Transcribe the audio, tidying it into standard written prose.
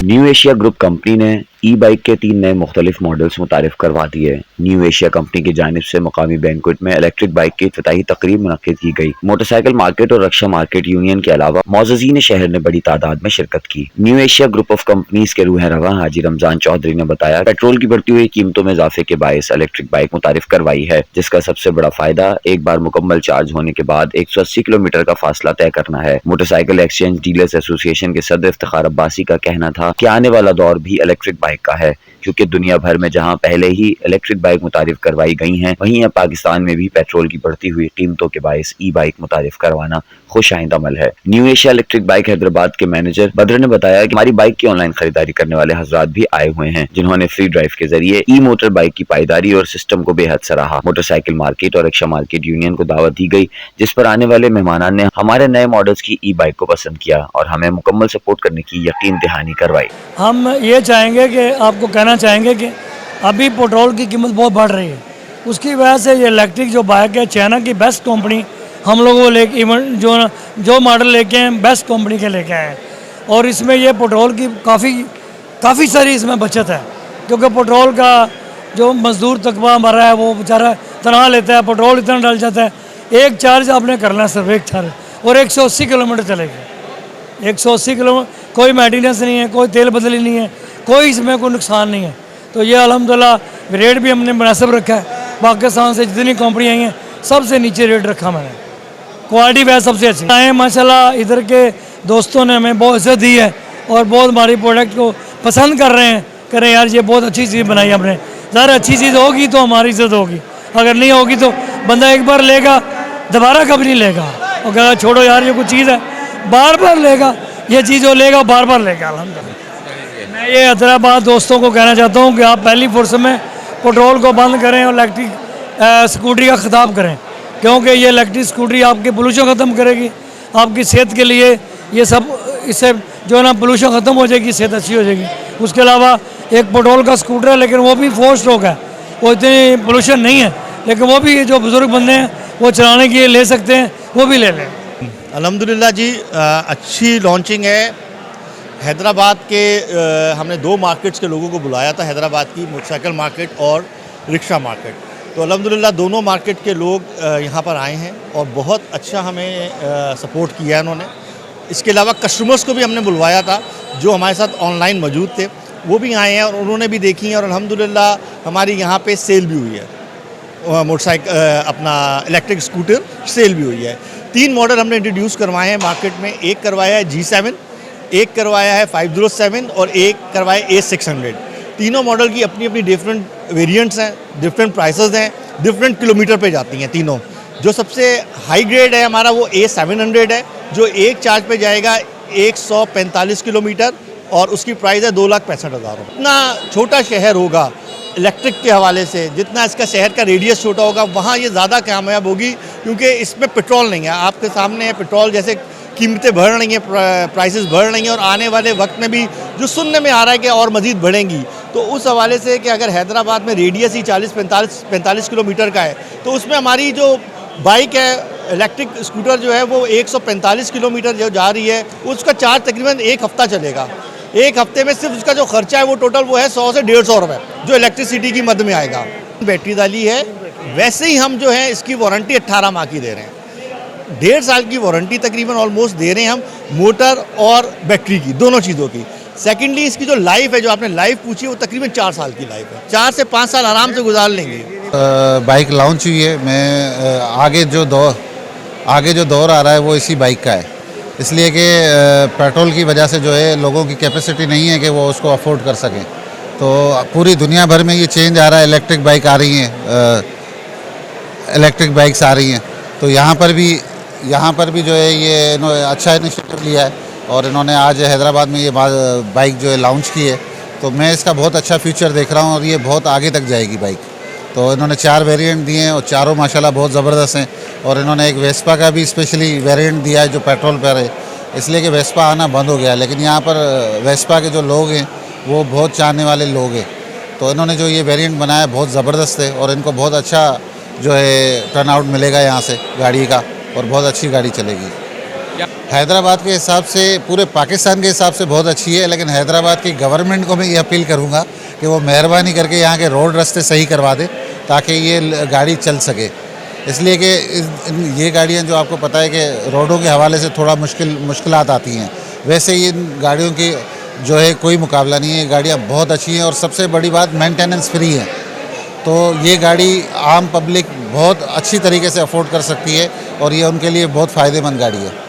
New Asia group company ने ई bike के 3 नए मुख्तलिफ मॉडल्स मुतारिफ करवा दिए। न्यू एशिया कंपनी की जानिब से मुकामी बैंक्वेट में इलेक्ट्रिक बाइक की इफ्तिताही तकरीब मुनक्किद की गई। मोटरसाइकिल मार्केट और रक्षा मार्केट यूनियन के अलावा मौजूदीन शहर ने बड़ी तादाद में शिरकत की। New Asia group of companies के रूह रवा हाजी रमजान चौधरी ने बताया, पेट्रोल की बढ़ती हुई कीमतों में इजाफे के बायस इलेक्ट्रिक बाइक मुतारिफ करवाई है, जिसका सबसे बड़ा फायदा एक बार मुकम्मल चार्ज होने के बाद 180 किलोमीटर का फासला तय करना है। मोटरसाइकिल एक्सचेंज डीलर्स एसोसिएशन के सदर इफ्तिखार अब्बासी का कहना था कि आने वाला दौर भी इलेक्ट्रिक बाइक का है, क्योंकि दुनिया भर में जहां पहले ही इलेक्ट्रिक बाइक मुतारिफ करवाई गई हैं, वहीं अब पाकिस्तान में भी पेट्रोल की बढ़ती हुई कीमतों के बायस ई बाइक मुतारिफ करवाना खुशाइंद अमल है। New Asia electric bike Hyderabad के मैनेजर बद्र ने बताया कि हमारी बाइक की ऑनलाइन खरीदारी करने वाले हजरात भी आए हुए हैं, जिन्होंने फ्री ड्राइव के जरिए ई मोटर बाइक की पायदारी और सिस्टम को बेहद सराहा। मोटरसाइकिल मार्केट और रक्षा मार्केट यूनियन को दावत दी गई, जिस पर आने वाले मेहमानान ने हमारे नए मॉडल्स की ई बाइक को पसंद किया और हमें मुकम्मल सपोर्ट करने की यकीन दहानी करवाई। हम ये चाहेंगे कि आपको कहना चाहेंगे कि अभी पेट्रोल की कीमत बहुत बढ़ रही है, उसकी वजह से ये इलेक्ट्रिक जो बाइक है, चाइना की बेस्ट कंपनी हम लोगों को लेके इवन जो मॉडल लेके हैं बेस्ट कंपनी के लेके आए हैं। और इसमें ये पेट्रोल की काफ़ी सारी इसमें बचत है, क्योंकि पेट्रोल का जो मजदूर तकबा हमारा है वो बेचारा तनहा लेता है, पेट्रोल इतना डल जाता है। एक चार्ज आपने करना है, सिर्फ एक चार्ज, और 180 किलोमीटर चलेगी। 180 किलोमीटर, कोई मेंटेनेंस नहीं है, कोई तेल बदली नहीं है, कोई इसमें कोई नुकसान नहीं है। तो ये अल्हम्दुलिल्लाह रेट भी हमने मुनासिब रखा है। पाकिस्तान से जितनी कंपनी आई हैं सबसे नीचे रेट रखा मैंने, क्वालिटी वैसे सबसे अच्छी आए माशाल्लाह। इधर के दोस्तों ने हमें बहुत इज्जत दी है और बहुत हमारी प्रोडक्ट को पसंद कर रहे हैं, कह रहे हैं यार ये बहुत अच्छी चीज़ बनाई आपने। ज़रा अच्छी चीज़ होगी तो हमारी इज्जत होगी, अगर नहीं होगी तो बंदा एक बार लेगा दोबारा कभी नहीं लेगा, और कहेगा छोड़ो यार ये कुछ चीज़ है, बार बार लेगा ये चीज़, वो लेगा बार बार लेगा। अल्हम्दुलिल्लाह मैं ये हैदराबाद दोस्तों को कहना चाहता हूँ कि आप पहली फुर्सत में पेट्रोल को बंद करें और इलेक्ट्रिक स्कूटरी का खिताब करें, क्योंकि ये इलेक्ट्रिक स्कूटरी आपकी पोल्यूशन ख़त्म करेगी, आपकी सेहत के लिए ये सब, इससे जो है ना पोल्यूशन ख़त्म हो जाएगी, सेहत अच्छी हो जाएगी। उसके अलावा एक पेट्रोल का स्कूटर है, लेकिन वो भी 4 स्ट्रोक है, वो इतनी पोल्यूशन नहीं है, लेकिन वो भी जो बुज़ुर्ग बंदे हैं वो चलाने के लिए ले सकते हैं, वो भी ले लें। अल्हम्दुलिल्लाह जी, अच्छी लॉन्चिंग है। हैदराबाद के हमने 2 मार्केट्स के लोगों को बुलाया था, हैदराबाद की मोटरसाइकिल मार्केट और रिक्शा मार्केट। तो अल्हम्दुलिल्लाह दोनों मार्केट के लोग यहाँ पर आए हैं और बहुत अच्छा हमें सपोर्ट किया है उन्होंने। इसके अलावा कस्टमर्स को भी हमने बुलवाया था जो हमारे साथ ऑनलाइन मौजूद थे, वो भी आए हैं और उन्होंने भी देखी हैं, और अल्हम्दुलिल्लाह हमारी यहाँ पे सेल भी हुई है, मोटरसाइकिल अपना इलेक्ट्रिक स्कूटर सेल भी हुई है। 3 मॉडल हमने इंट्रोड्यूस करवाए हैं मार्केट में, एक करवाया है G7, एक करवाया है 507 और एक करवाया A600। तीनों मॉडल की अपनी अपनी डिफरेंट वेरिएंट्स हैं, डिफरेंट प्राइसेस हैं, डिफरेंट किलोमीटर पे जाती हैं तीनों। जो सबसे हाई ग्रेड है हमारा वो A700 है, जो एक चार्ज पे जाएगा 145 किलोमीटर और उसकी प्राइस है 2,65,000। इतना छोटा शहर होगा इलेक्ट्रिक के हवाले से, जितना इसका शहर का रेडियस छोटा होगा वहाँ ये ज़्यादा कामयाब होगी, क्योंकि इसमें पेट्रोल नहीं है। आपके सामने है पेट्रोल, जैसे कीमतें बढ़ रही हैं, प्राइसेस बढ़ रही हैं, और आने वाले वक्त में भी जो सुनने में आ रहा है कि और मज़ीद बढ़ेंगी, तो उस हवाले से कि अगर हैदराबाद में रेडियस ही 40-45 किलोमीटर का है, तो उसमें हमारी जो बाइक है इलेक्ट्रिक स्कूटर जो है वो 145 किलोमीटर जो जा रही है, उसका चार्ज तकरीबन 1 हफ़्ता चलेगा। 1 हफ्ते में सिर्फ उसका जो खर्चा है वो टोटल वो है 100 से 150 रुपये, जो इलेक्ट्रिसिटी की मद में आएगा। बैटरी डाली है, वैसे ही हम जो है इसकी वारंटी 18 माह की दे रहे हैं। 1.5 साल की वारंटी तकरीबन ऑलमोस्ट दे रहे हैं हम, मोटर और बैटरी की, दोनों चीज़ों की। सेकेंडली इसकी जो लाइफ है, जो आपने लाइफ पूछी, वो तकरीबन 4 साल की लाइफ है। 4 से 5 साल आराम से गुजार लेंगे। बाइक लॉन्च हुई है, मैं आगे जो दौर आ रहा है वो इसी बाइक का है, इसलिए कि पेट्रोल की वजह से जो है लोगों की कैपेसिटी नहीं है कि वो उसको अफोर्ड कर सकें। तो पूरी दुनिया भर में ये चेंज आ रहा है, इलेक्ट्रिक बाइक आ रही हैं, इलेक्ट्रिक बाइक्स आ रही हैं। तो यहाँ पर भी जो है ये अच्छा इनिशिएटिव लिया है, और इन्होंने आज हैदराबाद में ये बाइक जो है लॉन्च की है। तो मैं इसका बहुत अच्छा फ्यूचर देख रहा हूँ और ये बहुत आगे तक जाएगी बाइक। तो इन्होंने 4 वेरिएंट दिए हैं और चारों माशाल्लाह बहुत ज़बरदस्त हैं, और इन्होंने एक वेस्पा का भी स्पेशली वेरिएंट दिया है जो पेट्रोल पर है, इसलिए कि वेस्पा आना बंद हो गया, लेकिन यहाँ पर वेस्पा के जो लोग हैं वो बहुत चाहने वाले लोग हैं। तो इन्होंने जो ये वेरिएंट बनाया बहुत ज़बरदस्त है, और इनको बहुत अच्छा जो है टर्न आउट मिलेगा यहाँ से गाड़ी का, और बहुत अच्छी गाड़ी चलेगी। हैदराबाद के हिसाब से, पूरे पाकिस्तान के हिसाब से बहुत अच्छी है, लेकिन हैदराबाद की गवर्नमेंट को मैं ये अपील करूँगा कि वो मेहरबानी करके यहाँ के रोड रास्ते सही करवा दे ताकि ये गाड़ी चल सके। इसलिए कि ये गाड़ियाँ जो आपको पता है कि रोडों के हवाले से थोड़ा मुश्किलात आती हैं, वैसे ही इन गाड़ियों की जो है कोई मुकाबला नहीं है। ये गाड़ियाँ बहुत अच्छी हैं और सबसे बड़ी बात मेंटेनेंस फ्री है। तो ये गाड़ी आम पब्लिक बहुत अच्छी तरीके से अफोर्ड कर सकती है और ये उनके लिए बहुत फ़ायदेमंद गाड़ी है।